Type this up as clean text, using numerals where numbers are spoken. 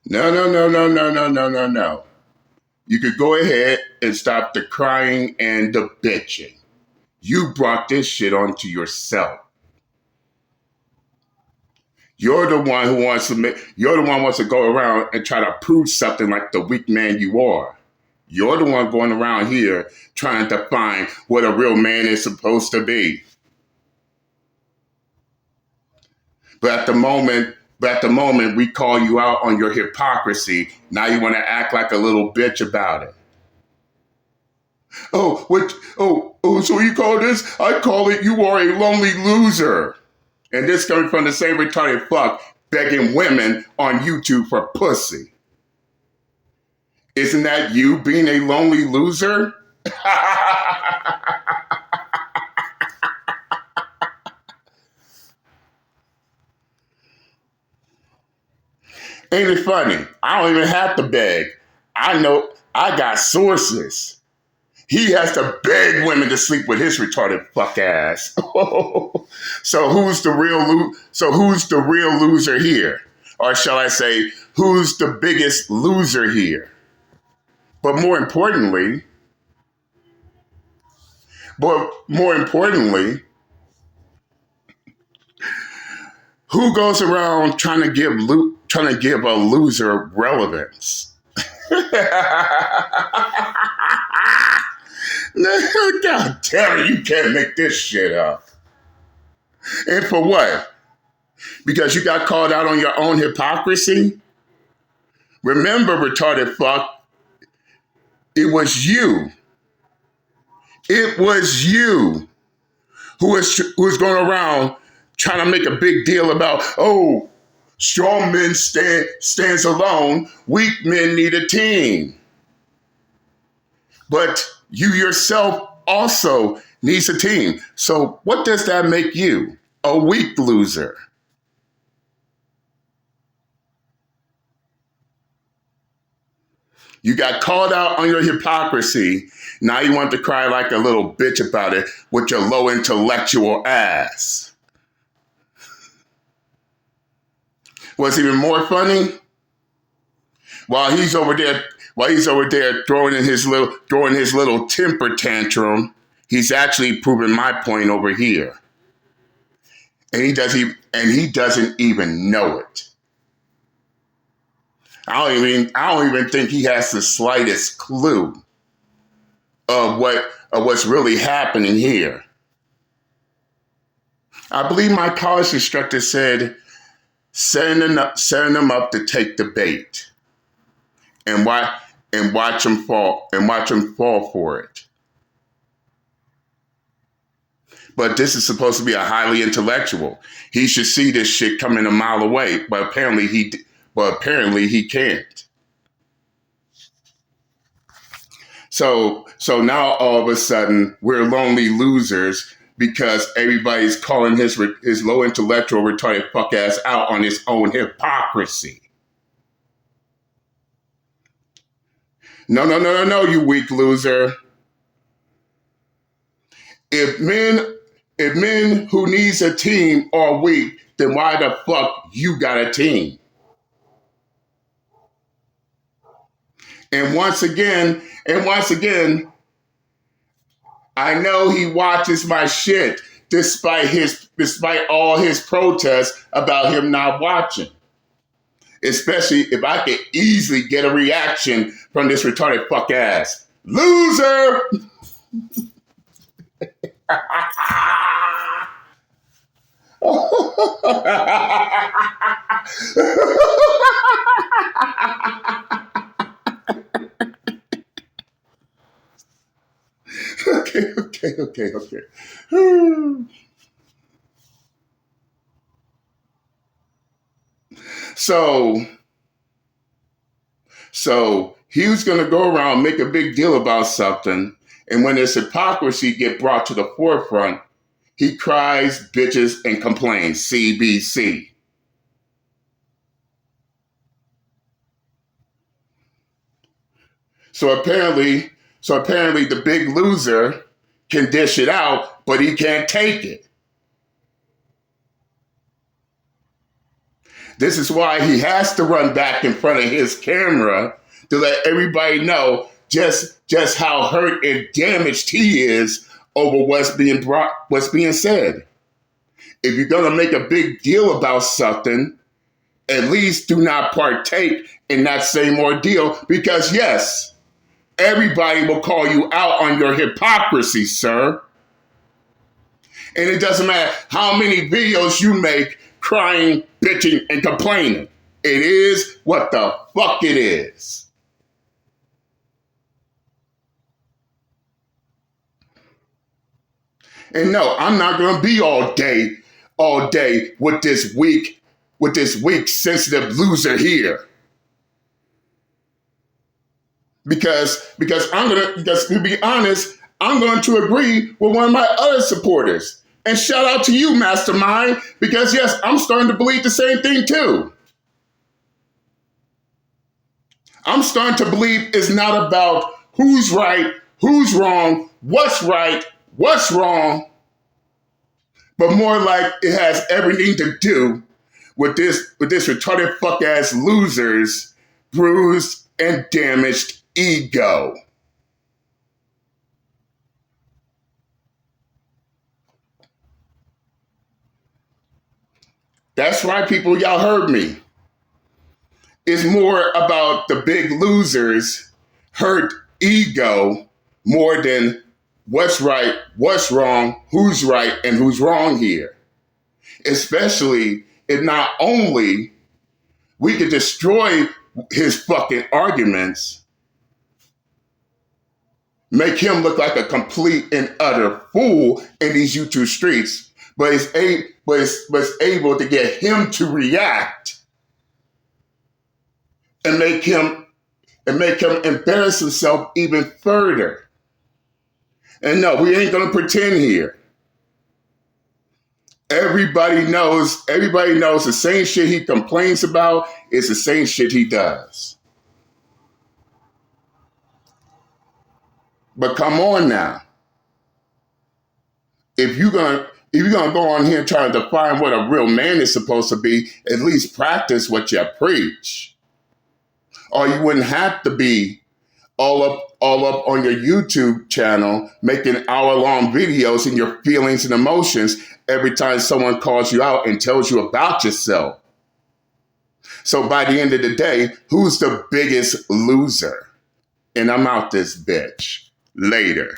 No, no, no, no, no, no, no, no, no. You could go ahead and stop the crying and the bitching. You brought this shit onto yourself. You're the one who wants to you're the one who wants to go around and try to prove something like the weak man you are. You're the one going around here trying to find what a real man is supposed to be. But at the moment we call you out on your hypocrisy. Now you want to act like a little bitch about it. Oh, what? Oh, so you call this? I call it you are a lonely loser. And this coming from the same retarded fuck begging women on YouTube for pussy. Isn't that you being a lonely loser? Ain't it funny? I don't even have to beg. I know I got sources. He has to beg women to sleep with his retarded fuck ass. So who's the real loser here? Or shall I say, who's the biggest loser here? But more importantly, who goes around trying to give a loser relevance? God damn it, you can't make this shit up. And for what? Because you got called out on your own hypocrisy? Remember, retarded fuck, it was you. It was you who was going around trying to make a big deal about, oh, strong men stands alone, weak men need a team. But you yourself also needs a team. So what does that make you? A weak loser. You got called out on your hypocrisy. Now you want to cry like a little bitch about it with your low intellectual ass. What's even more funny? While he's over there throwing his little temper tantrum, he's actually proving my point over here. And he doesn't even know it. I don't even think he has the slightest clue of what's really happening here. I believe my college instructor said, setting them up to take the bait, and watch them fall for it. But this is supposed to be a highly intellectual. He should see this shit coming a mile away, but apparently he can't. So now all of a sudden we're lonely losers because everybody's calling his low intellectual retarded fuck ass out on his own hypocrisy. No, you weak loser. If men who needs a team are weak, then why the fuck you got a team? And once again, I know he watches my shit despite all his protests about him not watching. Especially if I could easily get a reaction from this retarded fuck ass. Loser! Okay. So he was going to go around, make a big deal about something, and when his hypocrisy get brought to the forefront, he cries, bitches, and complains. CBC. So apparently the big loser can dish it out, but he can't take it. This is why he has to run back in front of his camera to let everybody know just how hurt and damaged he is over what's being said. If you're gonna make a big deal about something, at least do not partake in that same ordeal, because yes, everybody will call you out on your hypocrisy, sir. And it doesn't matter how many videos you make crying, bitching, and complaining. It is what the fuck it is. And no, I'm not gonna be all day with this weak, sensitive loser here. Because to be honest, I'm going to agree with one of my other supporters. And shout out to you, Mastermind, because yes, I'm starting to believe the same thing too. I'm starting to believe it's not about who's right, who's wrong, what's right, what's wrong, but more like it has everything to do with this retarded fuck ass loser's bruised and damaged ego. That's right, people, y'all heard me. It's more about the big loser's hurt ego more than what's right, what's wrong, who's right, and who's wrong here. Especially if not only we could destroy his fucking arguments, make him look like a complete and utter fool in these YouTube streets, but it's able to get him to react and make him embarrass himself even further. And no, we ain't gonna pretend here. Everybody knows the same shit he complains about is the same shit he does. But come on now. If you're gonna go on here trying to define what a real man is supposed to be, at least practice what you preach. Or you wouldn't have to be all up on your YouTube channel making hour-long videos in your feelings and emotions every time someone calls you out and tells you about yourself. So by the end of the day, who's the biggest loser? And I'm out this bitch. Later.